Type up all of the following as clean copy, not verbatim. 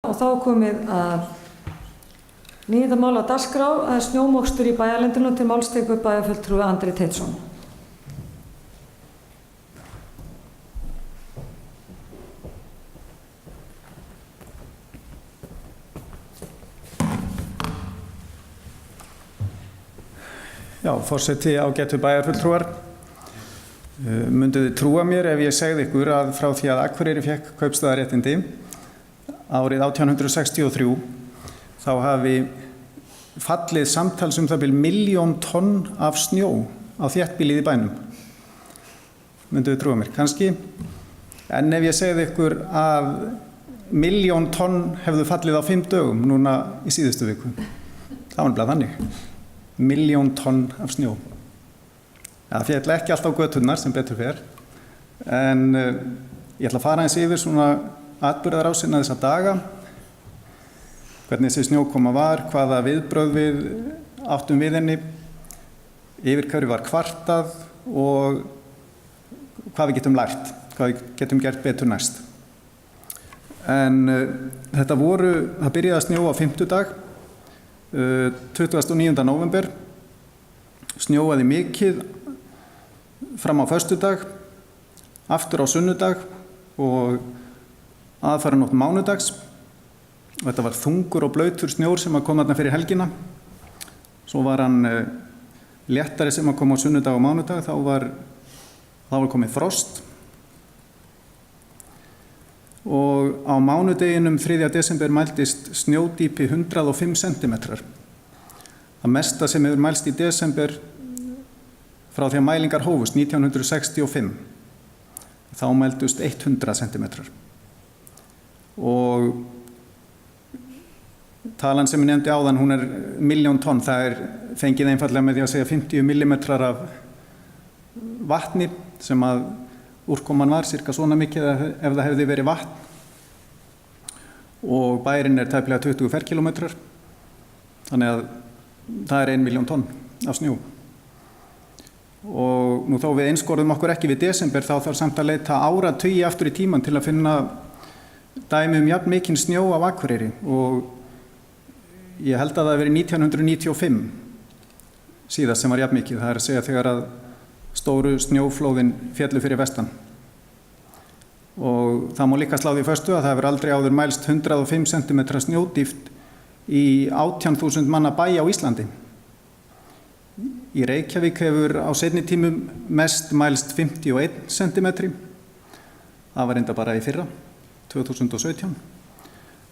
Og þá komið að 9. mál á dagskrá, snjómokstur í Bæjarlendinu, til máls tekur bæjarfulltrúi Andri Teitsson. Já, forseti, ágætu bæjarfulltrúar. Munduð þið trúa mér ef ég segði ykkur að frá því að Akureyri fékk kaupstaðarréttindi árið 1863 þá hafi fallið samtals það bil 1.000.000 tonn af snjó á þéttbýlið í bænum. Munduð þið trúa mér? Kannski. En ef ég segði ykkur að 1.000.000 tonn hefðu fallið á 5 dögum núna í síðustu viku. Það var nefnilega þannig. 1.000.000 tonn af snjó. Það féll ekki allt á göturnar sem betur fer. En ég ætla að fara eins yfir svona atburðarásina þessa daga, hvernig þessi snjókoma var, hvaða viðbrögð við áttum við henni, yfir hverju var kvartað og hvað við getum lært, hvað við getum gert betur næst. En það byrjaði að snjóa á 5. dag, 29. nóvember, snjóaði mikið fram á föstudag, aftur á sunnudag og aðfaranótt mánudags. Þetta var þungur og blautur snjór sem kom þarna fyrir helgina. Svo var hann léttari sem kom á sunnudag og mánudag, þá var komið frost. Og á mánudeginum 3. desember mældist snjódýpi 105 cm. Það mesta sem hefur mælst í desember frá því að mælingar hófust 1965. Þá mældust 100 cm. Og talan sem ég nefndi áðan, hún 1.000.000 tonn, það fengið einfallega með því að segja 50 millimetrar af vatni sem að úrkoman var cirka svona mikið ef það hefði verið vatn. Og bærinn tæplega 20 ferkilometrar, þannig að það 1.000.000 tonn af snjó. Og nú þó við einskorðum okkur ekki við desember, þá þarf samt að leita áratugi aftur í tímann til að finna dæmi jafn mikinn snjó á Akureyri, og ég held að það hafi verið 1995 síðast sem var jafn mikið, það að segja þegar að stóru snjóflóðin féllu fyrir vestan. Og það má líka slá því föstu að það hefur aldrei áður mælst 105 cm snjódýpt í 18.000 manna bæ á Íslandi. Í Reykjavík hefur á seinni tímum mest mælst 51 cm. Það var enda bara í fyrra, 2017.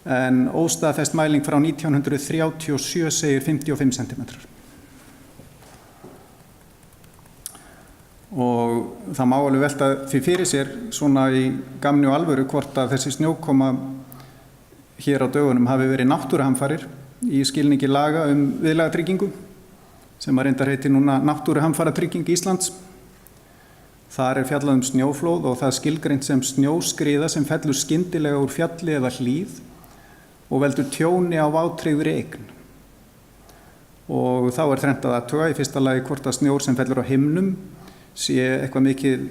En óstaðfest mæling frá 1937 segir 55 cm. Og það má alveg velta því fyrir sér svona í gamni og alvöru hvort að þessi snjókoma hér á dögunum hafi verið náttúruhamfarir í skilningi laga viðlagatryggingu sem að reyndar heiti núna Náttúruhamfaratrygging Íslands. Þar fjallað snjóflóð og það skilgreint sem snjóskriða sem fellur skyndilega úr fjalli eða hlíð og veldur tjóni á vátryggðri eign. Og þá þrennt að athuga í fyrsta lagi hvort að snjór sem fellur á himnum sé eitthvað mikið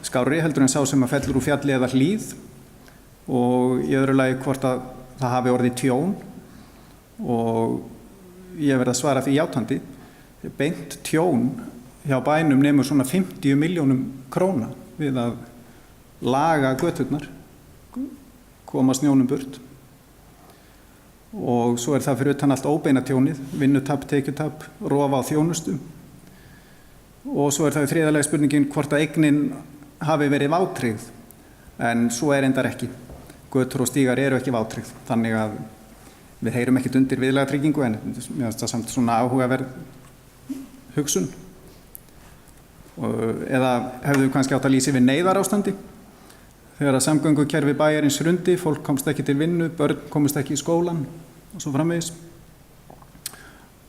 skárri heldur en sá sem að fellur úr fjalli eða hlíð, og í öðru lagi hvort að það hafi orðið tjón, og ég verð að svara því játandi. Beint tjón hjá bænum nemur svona 50 milljónum króna við að laga göturnar, koma snjónum burt. Og svo það fyrir utan allt óbeina tjónið, vinnutap, tekjutap, rofa á þjónustu. Og svo það í þriðalegi spurningin hvort að eignin hafi verið vátryggð, en svo reyndar ekki. Götur og stígar eru ekki vátryggð, þannig að við heyrum ekkert undir viðlagatryggingu, en mér finnst það samt svona áhugaverð hugsun. Eða hefðu við kannski átt að lýsa við neyðarástandi, þegar að samgöngukerfi bæjarins hrundi, fólk komst ekki til vinnu, börn komist ekki í skólan og svo framvegis.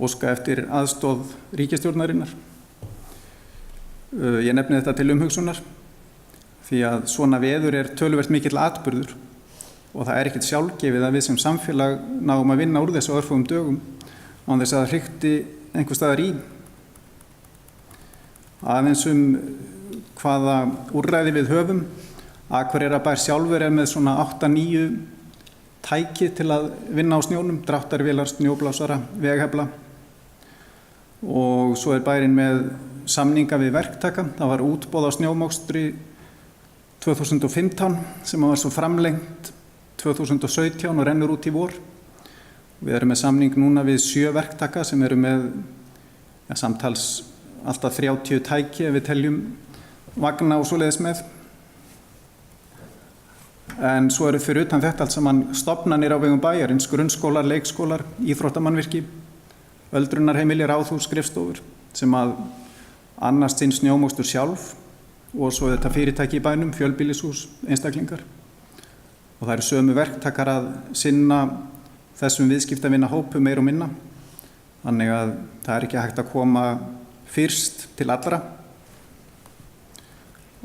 Óska eftir aðstoð ríkisstjórnarinnar. Ég nefni þetta til umhugsunar, því að svona veður töluvert mikill atburður og það ekkert sjálfgefið að við sem samfélag náum að vinna úr þessu örfáum dögum án þess að það hrikti einhvers staðar í. Aðeins hvaða úrræði við höfum. Akureyrarbær sjálfur með svona 8-9 tæki til að vinna á snjónum, dráttarvélar, snjóblásara, veghefla. Og svo bærinn með samninga við verktaka. Það var útboð á snjómokstri 2015 sem var svo framlengt 2017 og rennur út í vor. Við erum með samning núna við 7 verktaka sem eru með samtals alltaf 30 tæki ef við teljum vagna og svoleiðis með. En svo eru fyrir utan þetta allt saman stofnanir á vegum bæjarins, grunnskólar, leikskólar, íþróttamannvirki, öldrunarheimili, ráðhús, skrifstofur sem að annast sinn snjómokstur sjálf og svo þetta fyrirtæki í bænum, fjölbýlishús, einstaklingar. Og það eru sömu verktakar að sinna þessum viðskiptavina hópum meir og minna. Þannig að það er ekki hægt að koma fyrst til allra.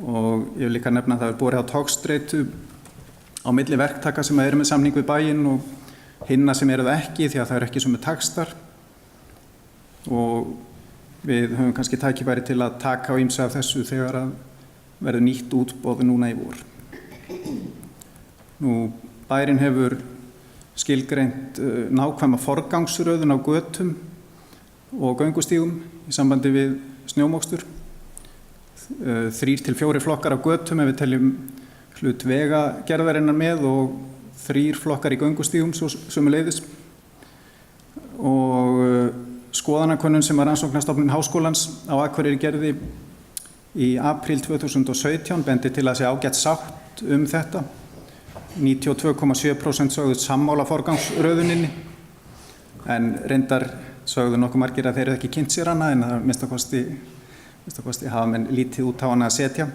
Og ég vil líka nefna að það borið á togstreitu á milli verktaka sem eru með samning við bæinn og hinna sem eru það ekki því að það eru ekki sömu takstar. Og við höfum kannski tækifæri til að taka á ýmsu af þessu þegar að verður nýtt útboð núna í vor. Bærinn hefur skilgreint nákvæma forgangsröðun á götum og göngustígum í sambandi við snjómokstur. 3 til 4 flokkar af götum ef við teljum hlut vegagerðarinnar með og 3 flokkar í göngustígum sömuleiðis. Og skoðanakönnun sem var rannsóknarstofnun Háskólans á Akureyri gerði í apríl 2017 bendi til að sé ágætt sátt þetta. 92,7% sögðu sammála forgangsröðuninni en reyndar sögðu nokkuð margir að þeir eru ekki kynnt sér hana en að minnsta kosti hafa menn lítið út á hana að setja.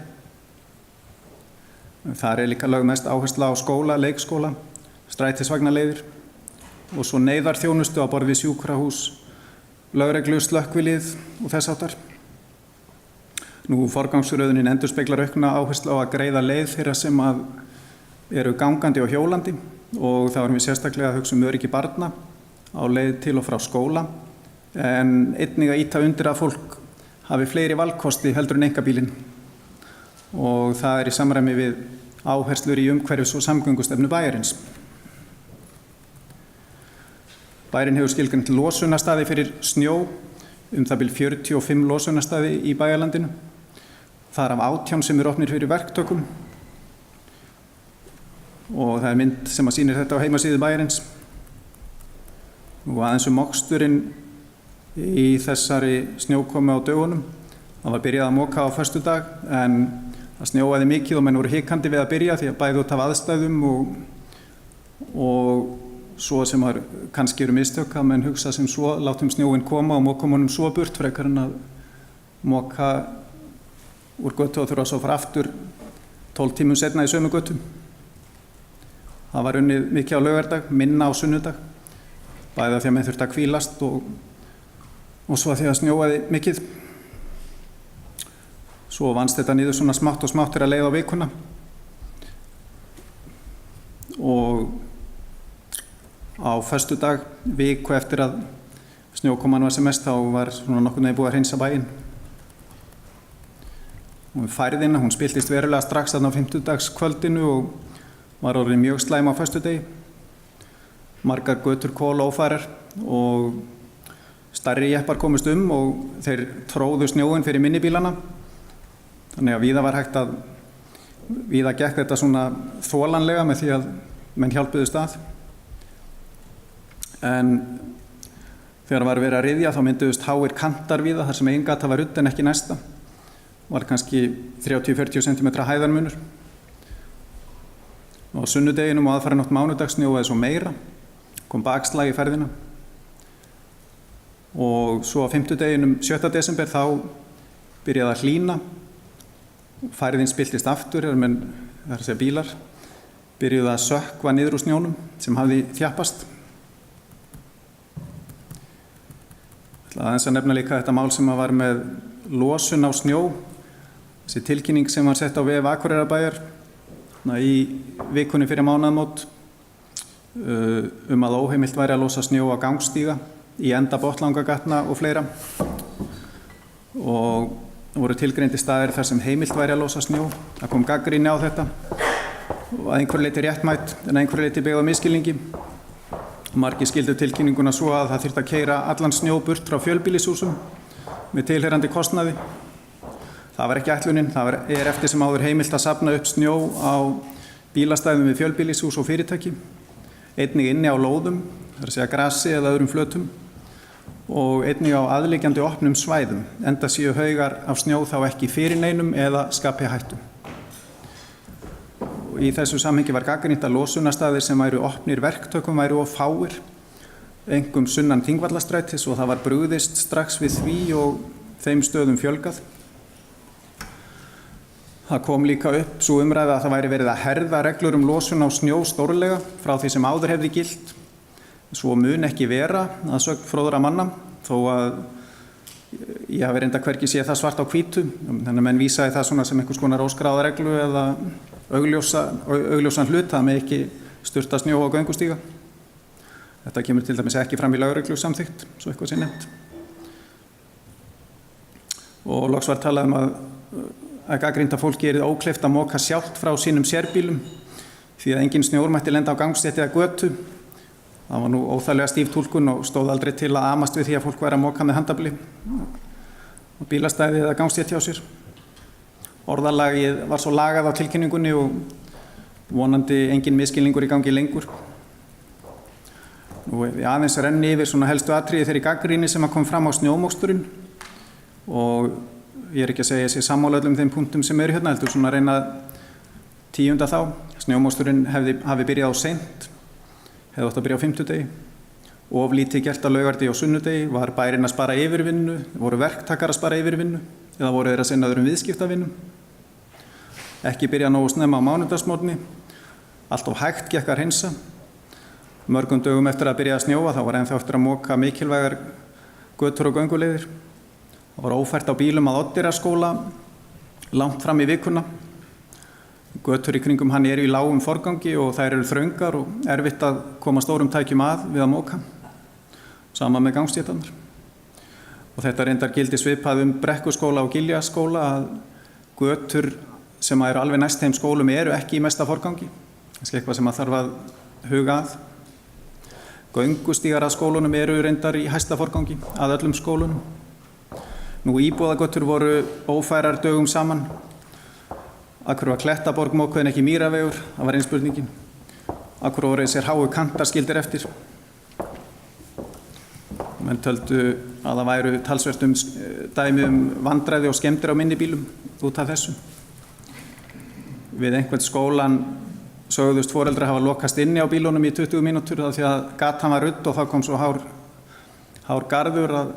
Þar líka lögð mest áhersla á skóla, leikskóla, strætisvagnaleiðir og svo neyðarþjónustu á borð við sjúkrahús, lögreglu, slökkvilið og þess háttar. Forgangsröðunin endurspeglar aukna áherslu á að greiða leið þeirra sem að eru gangandi og hjólandi og þá erum við sérstaklega að hugsa öryggi barna á leið til og frá skóla en einnig að ýta undir að fólk hafi fleiri valkosti heldur en einkabílinn og það í samræmi við áherslur í umhverfis- og samgöngustefnu bæjarins. Bærinn hefur skilgreint losunarstaði fyrir snjó, það bil 45 losunarstaði í bæjarlandinu. Það af 18 sem eru opnir fyrir verktökum og það mynd sem að sýnir þetta á heimasíðu bæjarins. Og aðeins moksturinn í þessari snjókomu á dögunum. Það var byrjað að moka á föstudag en það snjóaði mikið og menn voru hikandi við að byrja því að bæði út af aðstæðum og svo sem kannski eru mistök að menn hugsa sem svo, látum snjóinn koma og mokum honum svo burt frekar en að moka úr götu og þurfa svo fara aftur 12 tímum seinna í sömu götu. Það var unnið mikið á laugardag, minna á sunnudag, bæði af því að menn þurfti að hvílast og svo að því að snjóaði mikið. Svo vannst þetta niður svona smátt og smátt að leið á vikuna og á föstudag, viku eftir að snjókoman var sem mest, þá var svona nokkurn veginn búið að hreinsa bæinn. Og færðina, hún spiltist verulega strax þarna á fimmtudagskvöldinu og var orðin mjög slæm á föstudegi. Margar götur kolófærar og stærri jeppar komust og þeir tróðu snjóinn fyrir minnibílana. Þannig að víða gekk þetta svona þolanlega með því að menn hjálpuðust að. En þegar var verið að ryðja þá mynduðust háir kantar víða þar sem ein gata var rudd en ekki næsta. Var kannski 30-40 cm hæðarmunur. Og á sunnudeginum og aðfaranótt mánudags snjóaði svo meira, kom bakslag í ferðina. Og svo á fimmtudeginum 7. desember þá byrjaði að hlýna. Færðin spiltist aftur, það er að segja bílar, byrjuði að sökkva niður úr snjónum sem hafði þjappast. Ég ætla aðeins að nefna líka þetta mál sem var með losun á snjó. Þessi tilkynning sem var sett á vef Akureyrarbæjar í vikunni fyrir mánaðamót að óheimilt væri að losa snjó á gangstíga í enda Botnlangagatna og fleira. Og voru tilgreindir staðir þar sem heimilt væri að losa snjó. Það kom gagnrýni á þetta og að einhverju leyti réttmætt en að einhverju leyti byggð á misskilningi. Margir skildu tilkynninguna svo að það þyrfti að keyra allan snjó burt frá fjölbýlishúsum með tilheyrandi kostnaði. Það var ekki ætlunin, það er eftir sem áður heimilt að safna upp snjó á bílastæðum við fjölbýlishús og fyrirtæki, einnig inni á lóðum, það er að segja grasi eða öðrum flötum, og einnig á aðliggjandi opnum svæðum, enda séu haugar af snjó þá ekki fyrir neinum eða skapi hættu. Í þessu samhengi var gagnrýnt að losunarstaðir sem væru opnir verktökum væru of fáir, einkum sunnan Þingvallastrætis, og það var brugðist strax við því og þeim stöðum fjölgað. Það kom líka upp svo umræða að það væri verið að herða reglur losun á snjó stórlega frá því sem áður hefði gilt. Svo mun ekki vera að sögn fróðra manna, þó að ég hafi reynda hvergi séð það svart á hvítu, þannig að menn vísaði það svona sem einhvers konar óskráða reglu eða augljósan hlut, það með ekki sturta snjó á göngustíga. Þetta kemur til dæmis ekki fram í lögreglu samþykkt, svo eitthvað sé nefnt. Og loks var talað að gagnrýnda fólki yrði ókleift að moka sjálft frá sínum sérbílum því að engin snjór mætti lenda á gangstétti eða götu. Það var nú óþarflega stíf túlkun og stóð aldrei til að amast við því að fólk væri að moka með handafli og bílastæði eða gangstétti á sér. Orðalagið var svo lagað á tilkynningunni og vonandi engin misskilningur í gangi lengur. Nú við aðeins renni yfir svona helstu atriði þeirri gagnrýni sem kom fram á snjómoksturinn og ég er ekki að segja þessi sammála öllum þeim punktum sem eru hérna, heldur svona að reyna að tíunda þá. Snjómoksturinn hafi byrjað á seint, hefði átt að byrja á fimmtudegi, of lítið gert á laugardegi og sunnudegi, var bærinn að spara yfirvinnu, voru verktakar að spara yfirvinnu eða voru þeir að sinna öðrum viðskiptavinnum. Ekki byrja nógu snemma á mánudagsmorgni, allt of hægt gekk að hreinsa. Mörgum dögum eftir að byrja að snjóa þá var ennþá eftir að moka mikilvægar götur og gönguleiðir. Það var ófært á bílum að Oddeyrarskóla langt fram í vikuna. Götur í kringum hann eru í lágum forgangi og þær eru þröngar og erfitt að koma stórum tækjum að við að moka. Sama með gangstéttanar. Og þetta reyndar gildi svipað Brekkuskóla og Giljaskóla að götur sem eru alveg næst þeim skólum eru ekki í mesta forgangi. Það er eitthvað sem að þarf að huga að. Göngustígar að skólunum eru reyndar í hæsta forgangi að öllum skólunum. Nú íbúðagötur voru ófærar dögum saman. Akkur var Klettaborg mokuð en ekki Mýravegur, það var einn spurningin. Akkur voru þessir háu kantar skildir eftir. Menn töldu að það væru talsvert dæmi vandræði og skemmdir á minni bílum út af þessu. Við einhvern skólan sögðust foreldrar hafa lokast inni á bílunum í 20 mínútur því að gatan var rudd og þá kom svo hár garður að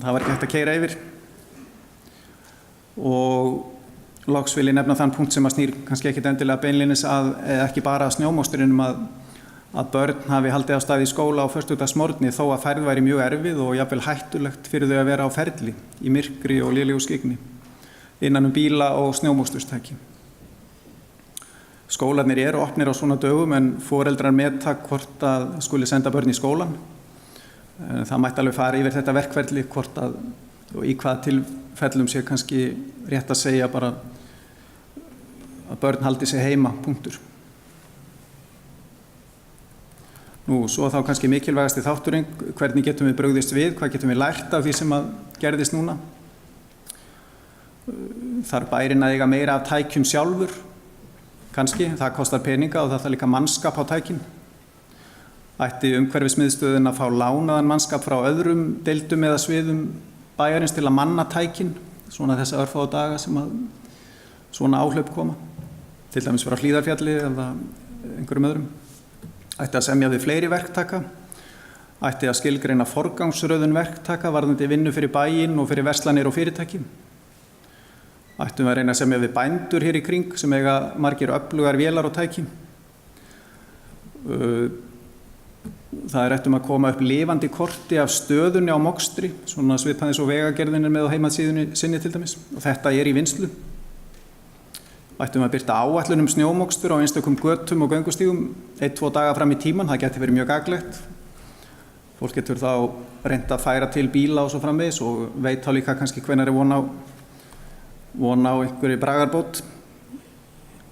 það var ekki hægt að keyra yfir. Og loks vil ég nefna þann punkt sem að snýr kannski ekkit endilega beinlínis að ekki bara að snjómokstrinum að börn hafi haldið á stað í skóla á föstudagsmorgni þó að færð væri mjög erfið og jafnvel hættulegt fyrir þau að vera á ferli í myrkri og lélegu skyggni innan bíla og snjómokstustæki. Skólarnir eru opnir á svona dögum en foreldrar meta hvort að skuli senda börn í skólan. Það mætti alveg fara yfir þetta verkferli hvort að og í hvaða tilfellum sé kannski rétt að segja bara að börn haldi sig heima, punktur. Nú, svo þá kannski mikilvægasti þátturinn, hvernig getum við brugðist við, hvað getum við lært af því sem að gerðist núna. Þarf bærinn að eiga meira af tækjum sjálfur, kannski, það kostar peninga og það þarf líka mannskap á tækin. Ætti umhverfismiðstöðin að fá lánaðan mannskap frá öðrum deildum eða sviðum bæjarins til að manna tækin, svona þessa örfáu daga sem að svona áhlaup koma, til dæmis frá Hlíðarfjalli eða einhverjum öðrum. Ætti að semja við fleiri verktaka, ætti að skilgreina forgangsröðun verktaka varðandi vinnu fyrir bæinn og fyrir verslanir og fyrirtæki. Ættum við að reyna að semja við bændur hér í kring sem eiga margir öflugar vélar og tæki. Það er ættum að koma upp lifandi korti af stöðunni á mokstri, svona svipað eins og Vegagerðin er með á heimasíðunni sinni til dæmis, og þetta er í vinnslu. Ættum að birta áætlun snjómokstur á einstökum götum og göngustígum 1-2 daga fram í tíman, það geti verið mjög gagnlegt. Fólk getur þá reynt að færa til bíla og svo framvegis og veit þá líka kannski hvenær er von á einhverju bragarbót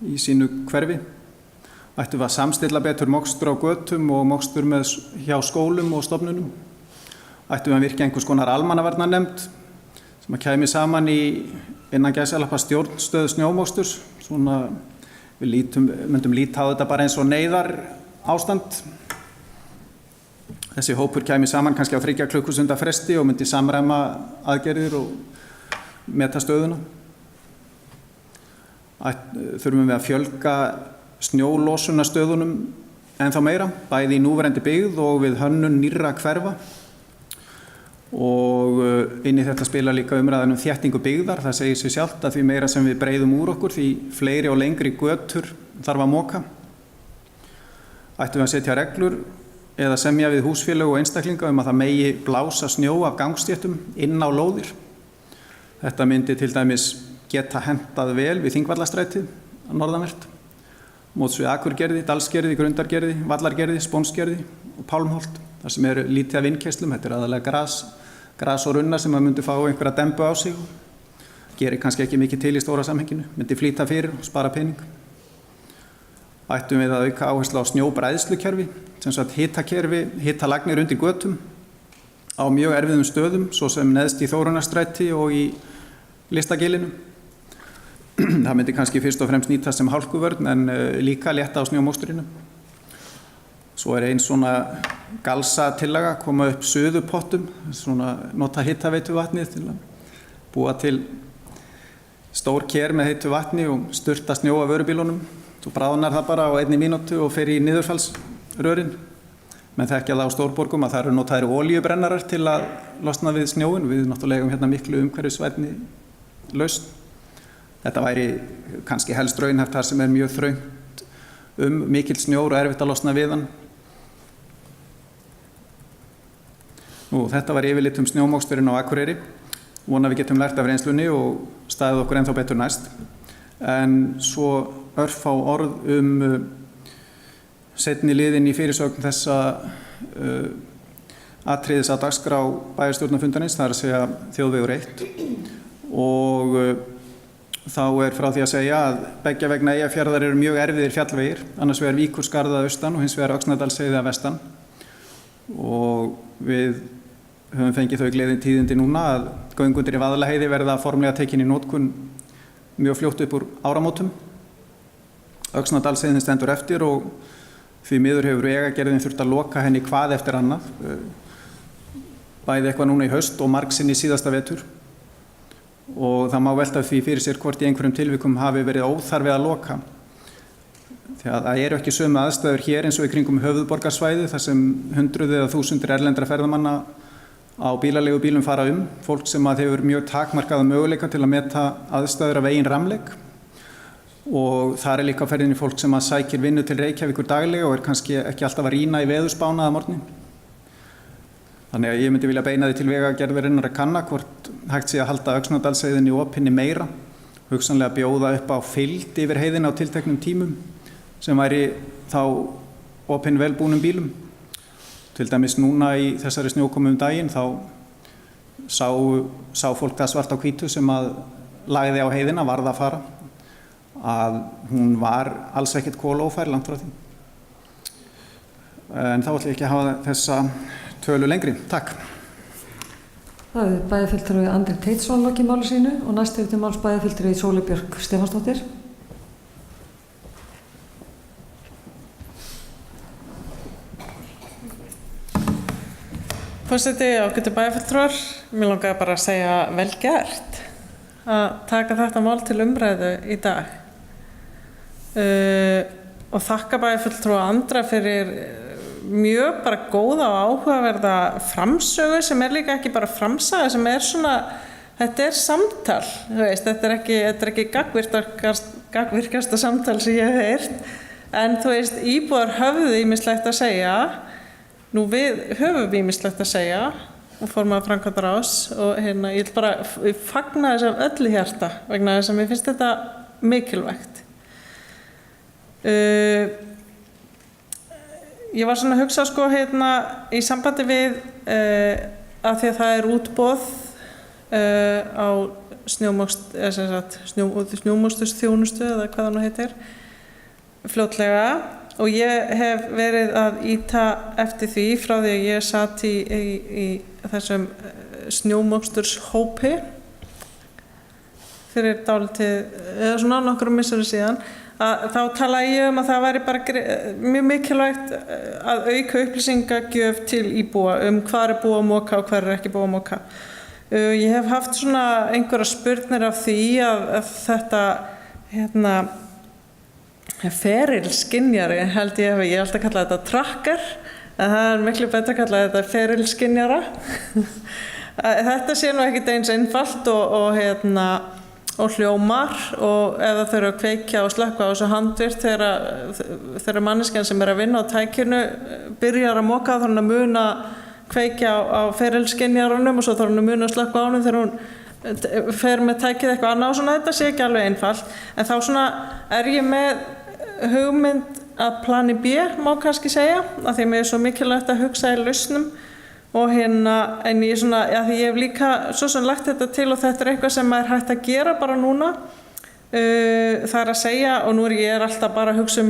í sínu hverfi. Ættum við að samstilla betur mokstur á götum og mokstur hjá skólum og stofnunum. Ættum við að virkja einhvers konar almannavarnanefnd sem að kæmi saman innan gæsalappa stjórnstöð snjómoksturs. Svona við myndum líta á þetta bara eins og neyðar ástand. Þessi hópur kæmi saman kannski á 3 klukkustunda fresti og myndi samræma aðgerðir og meta stöðuna. Þurfum við að fjölga snjólósunarstöðunum ennþá meira, bæði í núverandi byggð og við hönnun nýrra hverfa. Og inn í þetta spila líka umræðan þéttingu byggðar. Það segir sig sjálft að því meira sem við breiðum úr okkur, því fleiri og lengri götur þarf að moka. Ættum við að setja reglur eða semja við húsfélög og einstaklinga að það megi blása snjó af gangstéttum inn á lóðir. Þetta myndi til dæmis geta hentað vel við Þingvallastrætið norðanvert, móts við Akurgerði, Dalsgerði, Grundargerði, Vallargerði, Spónsgerði og Pálmholt. Það sem eru lítið af innkeyslum, þetta aðalega gras og runnar sem myndi fá einhverja dembu á sig og gerir kannski ekki mikið til í stóra samhenginu, myndi flýta fyrir og spara pening. Ættum við að auka áherslu á snjóbræðslukerfi, sem sagt hitalagnir undir götum á mjög erfiðum stöðum, svo sem neðst í Þórunnarstræti og í Listagilinu. Það myndi kannski fyrst og fremst nýtast sem hálkuvörn en líka létta á snjómoksturinu. Svo einn svona galsatillaga að koma upp suðupottum, svona nota hitaveituvatnið til að búa til stór ker með heitu vatni og sturta snjó af vörubílunum. Svo bráðnar það bara á 1 mínútu og fer í niðurfallsrörin. Menn þekkja það á stórborgum að það eru notaðir olíubrennarar til að losna við snjóin. Við náttúrulega eigum hérna miklu umhverfisvænni lausn. Þetta væri kannski helst raunhæft þar sem mjög þröngt mikill snjór og erfitt að losna við hann. Þetta var yfirlit snjómoksturinn á Akureyri. Vona við getum lært af reynslunni og staðið okkur ennþá betur næst. En svo örfá orð seinni liðinn í fyrirsögn þessa atriðis á dagskrá bæjarstjórnarfundarins, það að segja þjóðvegur 1. Og þá frá því að segja að beggja vegna Eyjafjarðar eru mjög erfiðir fjallvegir, annars vegar Víkurskarð að austan og hins vegar Öxnadalsheiði að vestan. Og við höfum fengið þau gleðin tíðindi núna að göngundir í Vaðlaheiði verða formlega tekin í notkun mjög fljótt upp úr áramótum. Öxnadalsheiðin stendur eftir og því miður hefur Vegagerðin þurft að loka henni hvað eftir annað. Bæði eitthvað núna í haust og margsinn í síðasta vetur. Og það má velta því fyrir sér hvort í einhverjum tilvikum hafi verið óþarfi að loka. Því að það eru ekki sömu aðstæður hér eins og í kringum höfuðborgarsvæði þar sem hundruð eða þúsundir erlendra ferðamanna á bílaleigubílum fara fólk sem hefur mjög takmarkaða möguleika til að meta aðstæður af eigin ramleik. Og þar líka á ferðinni fólk sem sækir vinnu til Reykjavíkur daglega og kannski ekki alltaf að rýna í veðurspána að morgni. Þannig að ég myndi vilja beina því til Vegagerðarinnar að kanna hvort hægt sé að halda Öxnadalsheiðinni opinni meira, hugsanlega bjóða upp á fylgd yfir heiðina á tilteknum tímum sem væri þá opinn velbúnum bílum. Til dæmis núna í þessari snjókomu daginn þá sá fólk það svart á hvítu sem lagði á heiðina, varð að fara, að hún var alls ekkert kolófær langt frá því. En þá ætla ég ekki að hafa þessa tölu lengri. Takk. Það bæjarfulltrúi Andri Teitsson lokið máli sínu og næst til máls bæjarfulltrúi Sólu Björk Stefánsdóttir. Forseti, ágætu bæjarfulltrúar, mér langaði bara að segja vel gert að taka þetta mál til umræðu í dag. Og þakka bæjarfulltrúa Andra fyrir mjög bara góða og áhugaverða framsögu sem líka ekki bara framsaga sem svona, þetta samtal, þetta ekki gagnvirkasta samtal sem ég hef heyrt, en íbúar höfðu ýmislegt að segja. Nú við höfum ýmislegt að segja og formaður framkvæmdaráðs og ég vil bara fagna þess af öllu hjarta vegna þess að mér finnst þetta mikilvægt. Ég var svona að hugsa í sambandi við að því að það útboð á snjómoksturþjónustu eða hvað það nú heitir fljótlega og ég hef verið að ýta eftir því frá því að ég satt í þessum snjómoksturshópi fyrir dálítið, eða svona nokkrum misserum síðan, að þá talaði ég að það væri bara mjög mikilvægt að auka upplýsingagjöf til íbúa hvað er búið að moka og hvað er ekki búið að moka. Ég hef haft svona einhverja spurnir af því að þetta ferilskynjari held ég alltaf kalla þetta tracker, en það er miklu betra að kalla þetta ferilskynjara. Þetta sé nú ekkert eins einfalt og hljómar, og ef það þurfa að kveikja og slökkva á þessu handvirkt þegar manneskjan sem er að vinna á tækinu byrjar að moka, þá er hún að muna kveikja á ferilskynjaranum og svo þarf hún að muna að slökkva á honum þegar hún fer með tækið eitthvað annað og svona. Þetta sé ekki alveg einfalt, en þá svona er ég með hugmynd að plani B, má kannski segja, af því að mér er svo mikilvægt að hugsa í lausnum. Og en ég svona, því ég hef líka svo sem lagt þetta til, og þetta er eitthvað sem er hægt að gera bara núna. Það er að segja, og nú ég alltaf bara að hugsa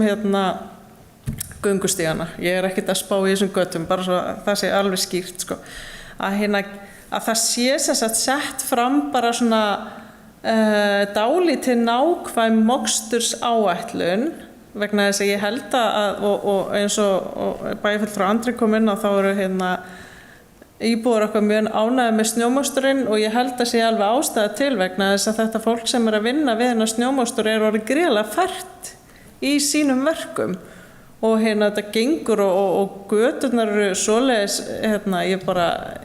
göngustígana. Ég er ekkert að spá í þessum götum, bara svo það sé alveg skýrt, sko. Að það sé sem sagt sett fram bara svona dálítið nákvæm mokstursáætlun, vegna þess að ég held að, og eins og bæjarfulltrúi Andri kom inn á, þá eru íbúar okkar mjög ánægðir með snjómoksturinn, og ég held að sé alveg ástæða til vegna þess að þetta fólk sem er að vinna við þennan snjómokstur er orðið gríðarlega fært í sínum verkum, og þetta gengur og göturnar eru svoleiðis,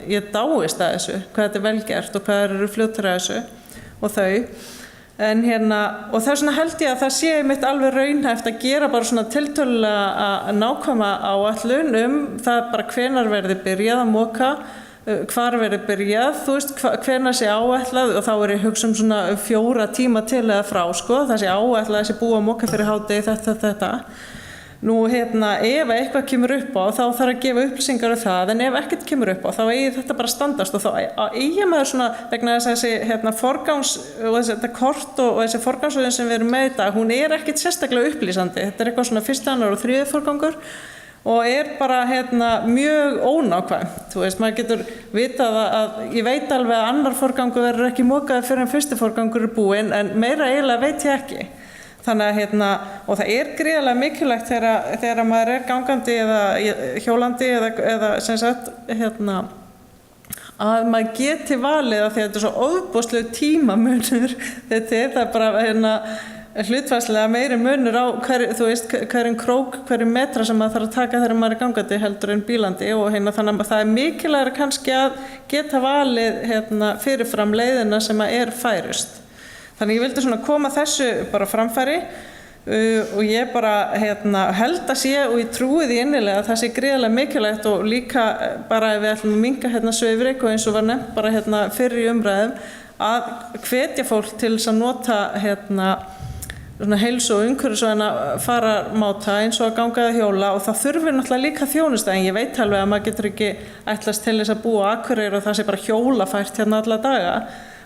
ég dáist að þessu, hvað þetta er vel gert og hvað eru fljótir að þessu og þau. En og þess vegna held ég að það sé mitt alveg raunhæft að gera bara svona tiltölulega nákvæma áætlun það bara hvenær verði byrjað að moka, hvar verði byrjað, þú veist, hvenær sé áætlað, og þá er ég hugsa svona 4 tíma til eða frá, sko, það sé áætlað að sé búið að moka fyrir hádegi þetta. Nú ef eitthvað kemur upp á, þá þarf að gefa upplýsingar það, en ef ekkert kemur upp á, þá eigi þetta bara standast, og þá eigi maður svona, vegna þess að þessi forgangs, og þetta kort og þessi forgangsröðun sem við erum með í dag, hún er ekkert sérstaklega upplýsandi. Þetta er eitthvað svona 1., 2. og 3. forgangur, og er bara mjög ónákvæmt. Þú veist, maður getur vitað að ég veit alveg að annar forgangur verður ekki mokaður fyrir en 1. forgangur er búinn, en meira eiginlega veit ég ekki. Þannig og það er gríðarlega mikilvægt þegar maður er gangandi eða hjólandi eða sem sagt, að maður geti valið, af því að þetta er svo ofboðslegur tímamunur. Þetta er það bara hlutfallslega meiri munur á hverjum krók, hverjum metra sem maður þarf að taka þegar maður er gangandi heldur en bílandi, og þannig að það er mikilvægt kannski að geta valið fyrirfram leiðina sem er færust. Þannig ég vildi svona koma þessu bara framfæri, og ég bara held að sé, og ég trúi því innilega að það sé gríðarlega mikilvægt, og líka bara ef við ætlum að minnka svifryk, og eins og var nefnt bara fyrr í umræðum, að hvetja fólk til þess að nota svona heilsu og umhverfisvæna fararmáta eins og að ganga eða hjóla, og það þurfir náttúrulega líka þjónusta, en ég veit alveg að maður getur ekki ætlast til þess að búa á Akureyri og það sé bara hjólafært alla daga.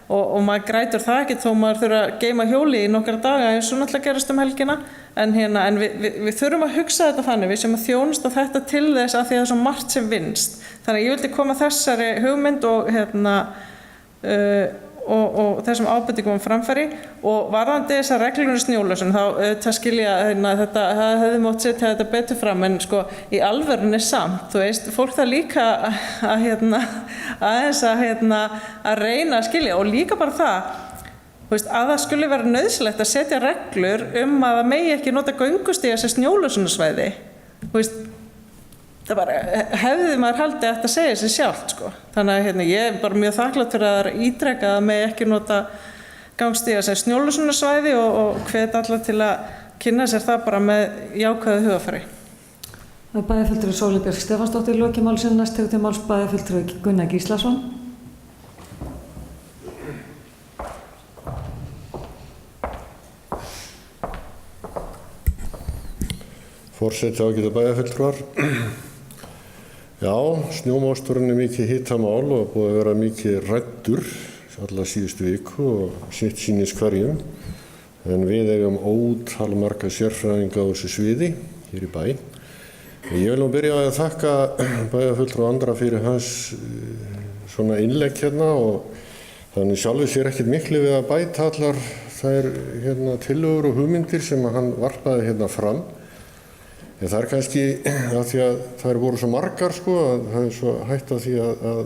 Og maður grætur það ekki þó maður þurfa að geyma hjóli í nokkra daga eins og náttúrulega gerast helgina, en við þurfum að hugsa þetta þannig, við sem að þjónusta þetta til þess að því að það er svo margt sem vinnst. Þannig að ég vildi koma þessari hugmynd og þessum ábendingum framfæri, og varðandi þessar reglur snjólausun, þá skilja þetta, það hefði mátt setja þetta betur fram, en sko í alvörunni samt, þú veist, fólk það líka að reyna að skilja, og líka bara það, þú veist, að það skulle vera nauðsynlegt að setja reglur að það megi ekki nota göngustíga sem snjólausunarsvæði, þú veist. Það bara hefði maður haldið að þetta segja sér sjálft, sko. Þannig að ég er bara mjög þakklátt fyrir að ítreka að megi ekki nota gangstíga sem snjólausunarsvæði, og hvet alla til að kynna sér það bara með jákvæðu hugafari. Bæjarfulltrúi Sóley Björk Stefánsdóttir lokið málsins, næst tekur til máls bæjarfulltrúi Gunnar Gíslason. Forseti, ágætu bæjarfulltrúar. Já, snjómoksturinn er mikið hitamál og búið að vera mikið ræddur alla síðustu viku og sitt sýnis hverjum. En við eigum ótal marga sérfræðinga á þessu sviði hér í bæ. Ég vil nú byrja að þakka bæjarfulltrúa Andra fyrir hans svona innlegg hérna og þannig sjálfur sér ekkert miklu við að bæta allar þær tillögur og hugmyndir sem hann varpaði hérna fram. En það kannski að því að þær voru svo margar sko að það svo hægt að því að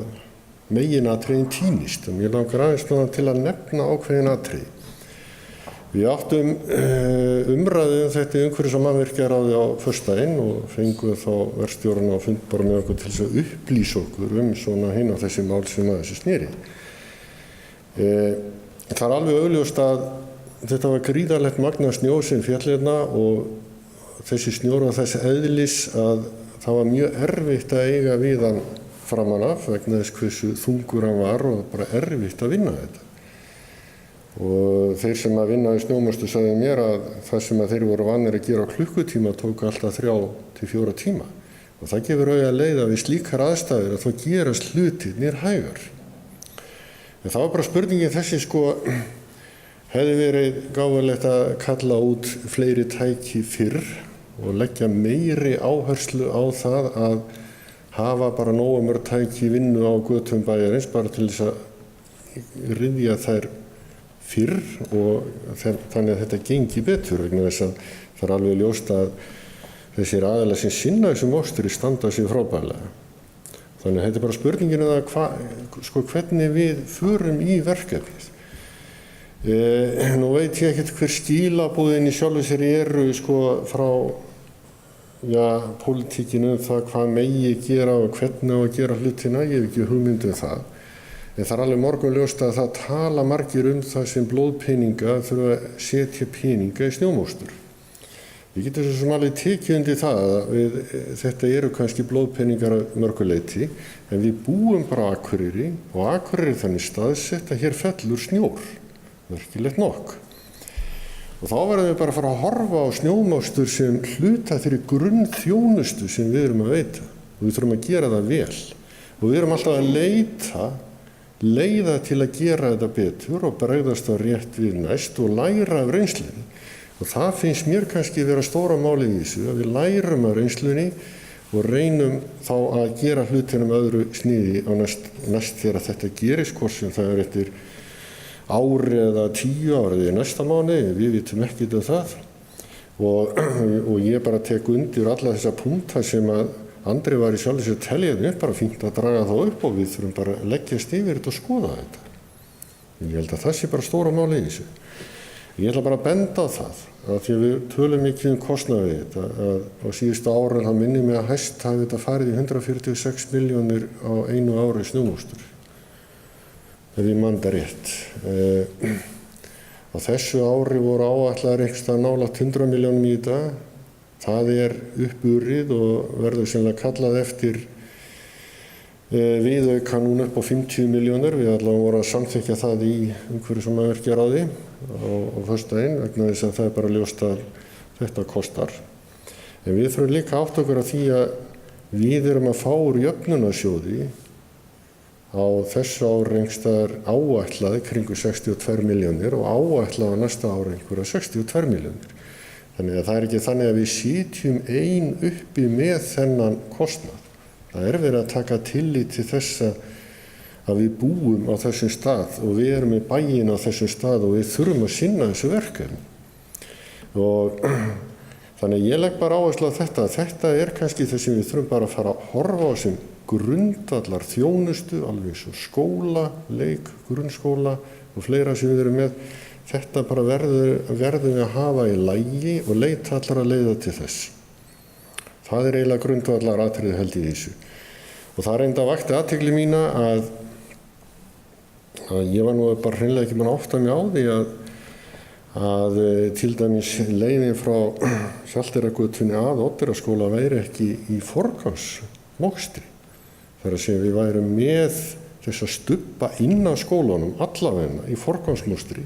meginatriðin týnist og mér langar aðeins til að nefna ákveðin atriði. Við áttum umræðu þetta umhverfis- og mannvirkjaráði á föstudaginn og fenguð þá verkstjóran á fund bara með okkur til þess að upplýsa okkur svona hinn á þessi mál sem að þessu sneri. Það er alveg augljóst að þetta var gríðarlegt magna snjó sem féll hérna og þessi snjór var þess eðlis að það var mjög erfitt að eiga við hann framan af vegna þess hversu þungur hann var og bara erfitt að vinna þetta. Og þeir sem að vinna í snjómostu sagði mér að það sem að þeir voru vanir að gera á klukkutíma tók alltaf 3 til 4 tíma. Og það gefur auga leið að við slíkar aðstæður að þá gerast hlutirnir hægar. En það var bara spurningin þessi sko, hefði verið gáfulegt að kalla út fleiri tæki fyrr og leggja meiri áherslu á það að hafa bara nógu mörg tæki vinnu á götum bæjarins bara til þess að ryðja þær fyrr og þannig að þetta gengi betur vegna þess að það er alveg ljóst að þessir aðilar sem sinna þessum mokstri standa sig frábærlega. Þannig að þetta er bara spurningin sko, hvernig við förum í verkefnið. Nú veit ég ekkert hver skilaboðin í sjálfu sér eru sko, frá pólitíkinu það hvað megi gera og hvernig á að gera hlutina, ég hef ekki hugmynd það. En það er alveg morgunljóst að það tala margir það sem blóðpeninga þurfa að setja peninga í snjómókstur. Við getum svo sem alveg tekið undir það að þetta eru kannski blóðpeningar að mörguleyti, en við búum bara á Akureyri og Akureyri þannig staðsett að hér fellur snjór, merkilegt nokk. Og þá verðum við bara að fara að horfa á snjómókstur sem hluta þeirri grunnþjónustu sem við erum að veita og við þurfum að gera það vel. Og við erum alltaf að leita leiða til að gera þetta betur og bregðast á rétt við næst og læra af reynslunni. Og það finnst mér kannski vera stóra málið í þessu, að við lærum af reynslunni og reynum þá að gera hlutinum öðru sniði á næst þegar þetta gerist, hvort sem það er eftir ári eða 10 ári eða næsta mánuði, við vitum ekkert það. Og ég bara tek undir alla þessa punkta sem að Andri var í sjálfu sér teljaði upp, bara fínt að draga þá upp og við þurfum bara að leggjast yfir þetta og skoða þetta. Ég held að það sé bara stóra máli í þessu. Ég ætla bara að benda á það, að því að við tölum mikið kostnað við þetta, að á síðustu árið þá minnir mig að hæst hafi þetta farið í 146 milljónir á einu ári snjómókstur. Ef ég man það rétt. Á þessu ári voru áætlaðir einhverstað nálægt 100 milljónum í þetta. Það er uppurið og verður sennilega kallað eftir viðauka núna upp á 50 milljónir. Við allavega vorum að samþykkja það í umhverfis- og mannvirkjaráði á föstudaginn vegna þess að það er bara ljóst að þetta kostar. En við þurfum líka átt okkur að því að við erum að fá úr jöfnunarsjóði á þessu ári einhverstaðar áætlaði kringu 62 milljónir og áætlaði á næsta ári einhverja 62 milljónir. Þannig að það er ekki þannig að við sitjum ein uppi með þennan kostnað. Það er verið að taka tillit til þess að við búum á þessum stað og við erum í bæinn á þessum stað og við þurfum að sinna þessu verkefni. Og þannig að ég legg bara áherslu á þetta. Þetta er kannski þess sem við þurfum bara að fara að horfa á sem grundvallar þjónustu, alveg svo skóla, leik, grunnskóla og fleira sem við erum með. Þetta bara verðum við að hafa í lagi og leita allar að leiða til þess. Það er eiginlega grundvallar atriði held í þessu. Og það reynda vakti athygli mína að ég var nú bara hreinlega ekki búinn að átta mig á því að til dæmis leiðin frá Hjalteyrargötunni að Oddeyrarskóla væri ekki í forgangsmokstri. Það er að segja við værum með þess að stubba inn á skólanum allavegna í forgangsmokstri.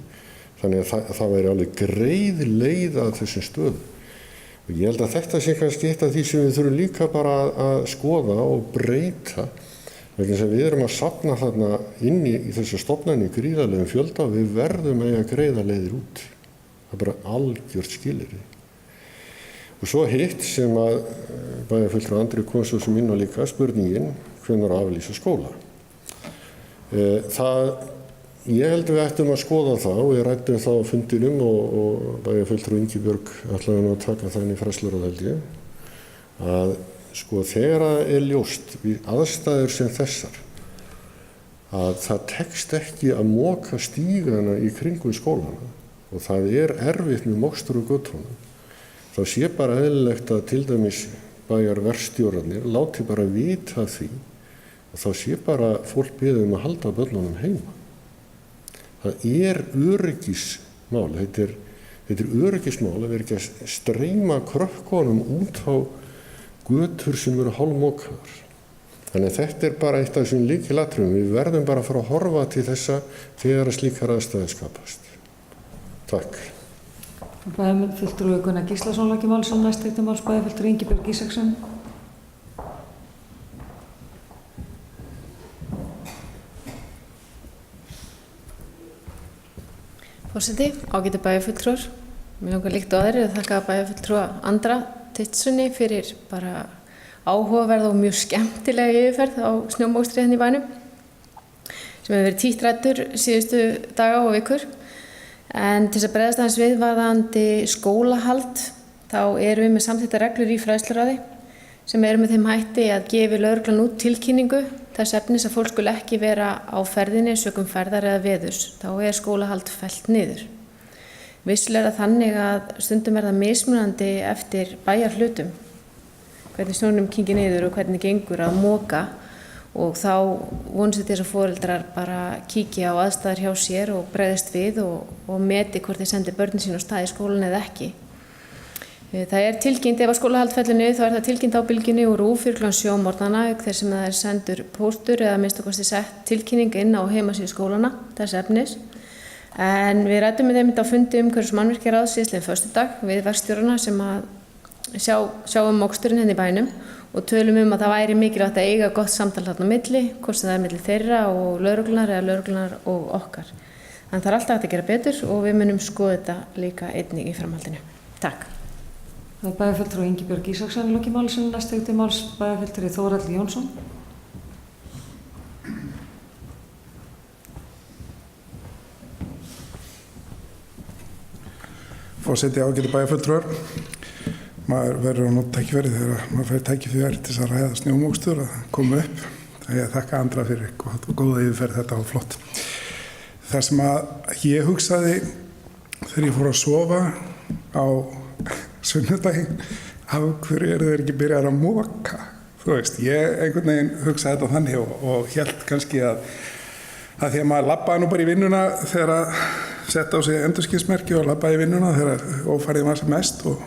Þannig að það væri alveg greið leið að þessum stöðum. Og ég held að þetta sé kannski eitt af því sem við þurfum líka bara að skoða og breyta. Vegna þess að við erum að safna þarna inn í þessu stofnani gríðarlegum fjölda og við verðum að greiða leiðir út. Það er bara algjört skilyrði. Og svo hitt sem að bæjarfulltrúi Andri kom svo sem inn á líka spurningin, hvenær aflýsa skóla. Ég held við ættum að skoða það og ég ræddi það á fundinum og bæjarfulltrúi Ingibjörg ætlaði nú að taka það inn í fræðsluráð held ég, að sko þegar það ljóst við aðstæður sem þessar að það tekst ekki að moka stígana í kringum skólana og það erfitt með mokstur og göttunum, þá sé bara eðlilegt að til dæmis bæjarverkstjórarnir láti bara vita því og þá sé bara fólk beðið að halda börnunum heima. Það öryggismál, þetta er öryggismál að vera ekki að streyma krökkunum út á götur sem eru hálfmokaðar. Þannig að þetta er bara eitt af þessum lykilatriðum. Við verðum bara að fara að horfa til þessa þegar að slíkar aðstæður skapast. Takk. Bæjarfulltrúi Gunnar Gíslason lagði máls og næst máls bæjarfulltrúi Ingibjörg Ísaksson. Forseti, ágætu bæjarfulltrúar. Mér langar líkt og aðrir að þakka bæjarfulltrúa Andra Teitssyni fyrir bara áhugaverða og mjög skemmtilega yfirferð á snjómokstri hérna í bænum sem hefur verið títt ræddur síðustu daga og vikur. En til þess að bregðast aðeins við varðandi skólahald þá erum við með samþykktar reglur í fræðsluráði sem eru með þeim hætti að gefi lögreglan út tilkynningu þess efnis að fólk skuli ekki vera á ferðinni sökum ferðar eða veðurs. Þá er skólahald fellt niður. Vissulega þannig að stundum er það mismunandi eftir bæjarhlutum hvernig snjónum kyngir niður og hvernig gengur að moka og þá vonast við til þess að foreldrar bara kíkja á aðstæður hjá sér og bregðist við og meti hvort þeir sendi börnin sín á stað í skólan eða ekki. Það er tilkynnt ef að skólahald fellur niður þá er það tilkynnt á bylgjunni og RÚV fyrir kl. 7 á morgnana auk þess sem það er sendur póstur eða minnstakosti sett tilkynning inn á heimasíðu skólana þess efnis. En við ræddum með þeim á fundi umhverfis- og mannvirkjaráðs síðastliðinn föstudag við verkstjórana sem að sjá moksturinn hérna í bænum og tölum að það væri mikilvægt að eiga gott samtal þarna á milli, hvort sem það er milli þeirra og lögreglunar eða lögreglunar og okkar. En það er alltaf hægt að gera betur og við munum skoða þetta líka einnig í framhaldinu. Takk. Það er bæjarfulltrúi Ingibjörg Ísaksson lagði máls og næst máls bæjarfulltrúi Þórhallur Jónsson. Forseti, ágætu bæjarfulltrúar. Maður verður að nota tækifæri þegar maður fær tækifæri til þess að ræða snjómokstur að koma upp. Það ég þakka Andra fyrir góða yfirferð, þetta var flott. Það sem að ég hugsaði þegar ég fór að sofa á sunnudaginn, af hverju eru þeir ekki byrjað að moka? Þú veist, ég einhvern veginn hugsaði þetta þannig og hélt kannski að því að maður labbaði nú bara í vinnuna þegar að setja á sig endurskinsmerki og labbaði í vinnuna þegar ófærið var sem mest og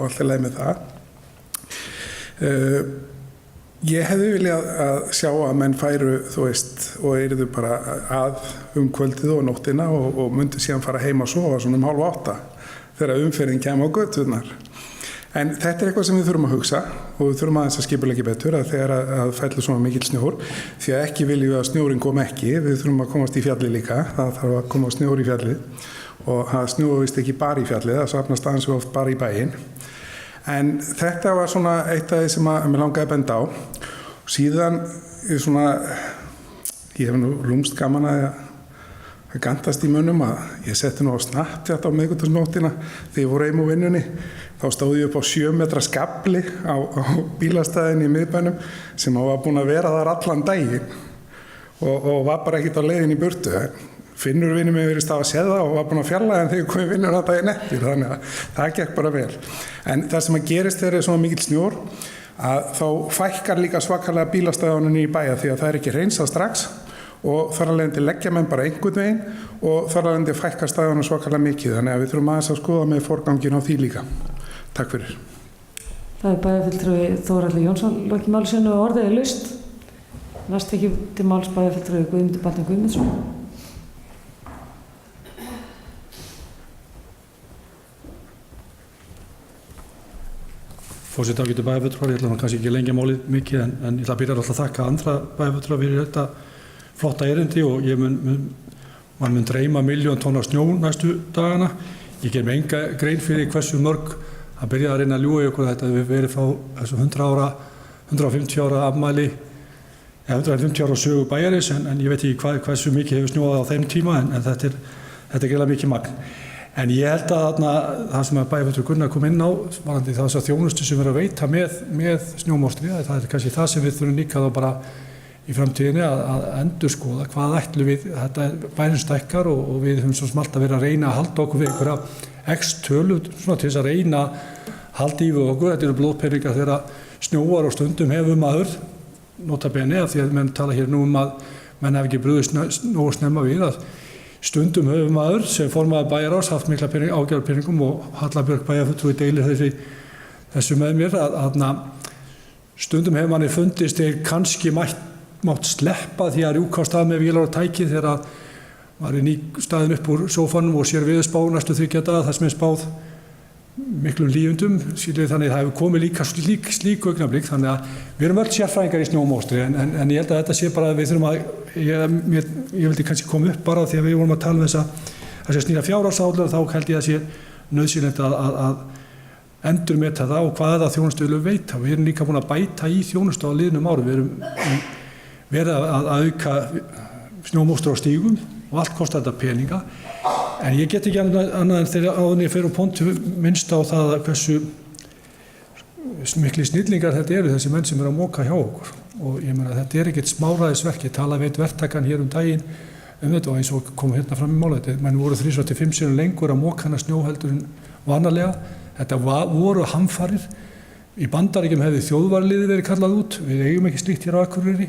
allt í lagi með það. Ég hefði viljað að sjá að menn færu, þú veist, og yrðu bara að kvöldið og nóttina og myndi síðan fara heim að sofa svona 7:30 þegar umferðin kemur á göturnar. En þetta er eitthvað sem við þurfum að hugsa og við þurfum aðeins að skipuleggja betur að þegar að fellur svona mikill snjór, því að ekki viljum við að snjórinn kom ekki, við þurfum að komast í fjallið líka, það þarf að koma snjór í fjallið og það snjóðist ekki bara í fjallið, það safnast aðeins og oft bara í bæinn. En þetta var svona eitt af því sem að mér langaði að benda á. Síðan svona, ég hef nú lúmst gaman að gantast í mönnum að ég setti nú á Snapchat á miðvikudagsnóttina þegar ég fór heim úr vinnunni. Þá stóð ég upp á 7 metra skafli á bílastæðinni í miðbænum sem var búinn að vera þar allan daginn og var bara ekkert á leiðinni í burtu. Finnur vinur mig verið að séð það og var búinn að fjarlægja en þegar kom vinnur að daginn eftir, þannig að það gekk bara vel. En það sem að gerist þegar er svona mikill snjór að þá fækkar líka svakalega bílastæðunum í bæja því að það er ekki hreinsað strax og þar alveg leggja menn bara einhvern veginn og þar alveg fækkar stæðunum svakalega mikið, þannig að við þurfum aðeins að skoða með forgangin á því líka. Takk fyrir. Það er bæjarfulltrúi Þórhallur Jónsson lokið máli sínu og orðið er laust. Næst ekki til máls bæjarfulltrúi Guðmundur Baldvin Guðmundsson. Forseti, ágætu bæjarfulltrúar, ég ætla kannski ekki lengja málið mikið en ég ætla að byrja alltaf að þakka Andra bæjarfulltrúar fyrir þetta flotta erindi og maður mun dreyma 1.000.000 tonna snjó næstu dagana. Ég ger mig enga grein fyrir hversu mörg hann byrjaði að reyna að ljúga í okkur þetta við verið frá þessum 150 ára afmæli, 150 ára sögu bæjarins en ég veit ekki hversu mikið hefur snjóað á þeim tíma en þetta er greiðlega mikið magn. En ég held að það sem að bæjarfulltrúi Gunnar kom inn á varðandi þess að þjónustu sem er að veita með snjómokstri, það er kannski það sem við þurfum líka þá bara í framtíðinni að endurskoða hvað ætlum við, þetta bærin stækkar og við höfum svo smalt að vera að reyna að halda okkur við einhverja x-tölu svona til þess að reyna að halda í við okkur, þetta eru blóðpeningar þegar snjóar og stundum hefur maður nota bene af því að menn tala hér nú að menn hef ekki brugðist nógu snemma við að stundum hefur maður sem formaður bæjarráðs haft mikla ágjörðarpeningum og Hallabjörg bæjarfulltrúi deilir þessu með mér að stundum hefur manni fundist þeir kannski mátt sleppa því að rjúka á stað með vélar og tæki þegar maður er nýstaðin upp úr sófanum og sér veðurspá næstu 3 daga þar sem er spáð miklum lífundum, þannig það hefur komið líka slík augnablik, þannig að við erum öll sérfræðingar í snjómokstri en ég held að þetta sé bara að við þurfum að, ég vildi kannski koma upp bara því að við vorum að tala um þess að snýra fjárhagsáætlun, þá held ég að sé nauðsynlegt að endurmeta það og hvaða þjónustu við veita. Við erum líka búin að bæta í þjónustu á liðnum árum, við erum verið að auka snjómokstri á stígum og allt kostar þetta peninga. En ég get ekki annað en þegar áðurinn ég fer á pontu minnst á það að hversu mikli snillingar þetta eru þessi menn sem eru að moka hjá okkur og ég meina þetta er ekkert smáræðisverk, ég tala við verktakann hér daginn þetta og eins og kom hérna fram í mála þetta, menn voru 3-5 sinnum lengur að moka hana snjóheldur en vanarlega, þetta voru hamfarir, í Bandaríkjum hefði þjóðvaraliðið verið kallað út, við eigum ekki slíkt hér á Akureyri.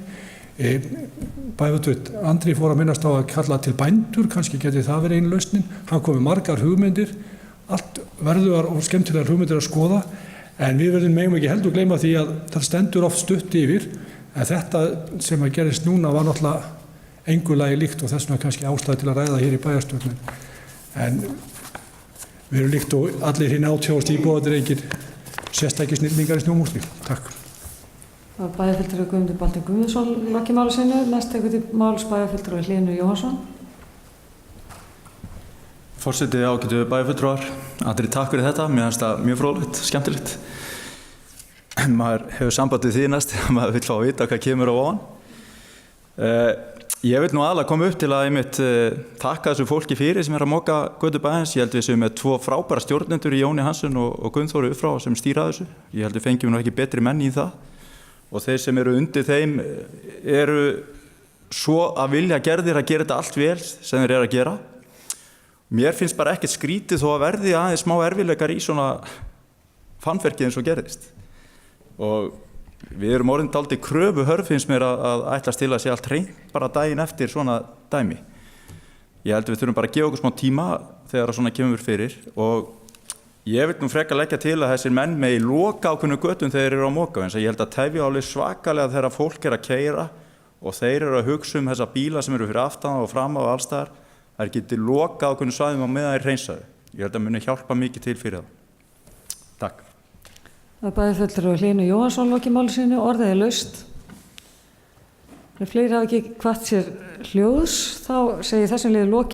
Bæjarfulltrúi Andri fór að minnast á að kalla til bændur, kannski geti það verið einu lausnin, hann kom með margar hugmyndir, allt verðugar og skemmtilegar hugmyndir að skoða, en við megum ekki heldur gleyma því að það stendur oft stutt yfir, en þetta sem að gerist núna var náttúrulega engu lagi líkt og þess vegna kannski ástæði til að ræða hér í bæjarstjórn, en við erum líkt og allir hinn átjáðast íbúarnir engir sérstakir snillingar í snjómokstri. Takk. Það var bæjarfulltrúi Guðmundur Baldvin Guðmundsson lokið máli sínu, næst tekur til máls bæjarfulltrúi Hlynur Jóhannsson. Forseti, ágætu bæjarfulltrúar, Andri, takk fyrir þetta, mér finnst það mjög fróðlegt, skemmtilegt. Maður hefur sambandið því næst, maður vill fá að vita hvað kemur á ofan. Ég vil nú aðalega koma upp til að einmitt þakka þessu fólki fyrir sem er að moka götu bæjarins. Ég held við séum með 2 frábæra stjórnendur í Jóni Hansen og Gunnþóru Uffrá sem stýra þessu. Ég held við fengjum nú ekki betri menn í það. Og þeir sem eru undir þeim eru svo að vilja gerðir að gera þetta allt vel sem þeir eru að gera. Mér finnst bara ekkert skrítið þó að verði aðeins smá erfiðleikar í svona fannverki eins og gerðist. Og við erum orðin dálítið kröfuhörð finnst mér að ætlast til að sé allt hreint bara daginn eftir svona dæmi. Ég held við þurfum bara að gefa okkur smá tíma þegar svona kemur fyrir og ég vil nú frekar leggja til að þessir menn megi loka ákveðnum götum þegar þeir eru á moka, eins og ég held að tefja alveg svakalega þegar fólk er að keyra og þeir eru að hugsa þessa bíla sem eru fyrir aftan og fram á allstaðar, þær geti loka ákveðnum svæðum á meðan þeir hreinsaðu. Ég held að muni hjálpa mikið til fyrir það. Takk. Það var bæjarfulltrúi Hlynur Jóhannsson lokið máli sínu, orðið er laust. Ef fleiri hafa ekki hvatt sér hljóðs, þá segi þessum liði lokið.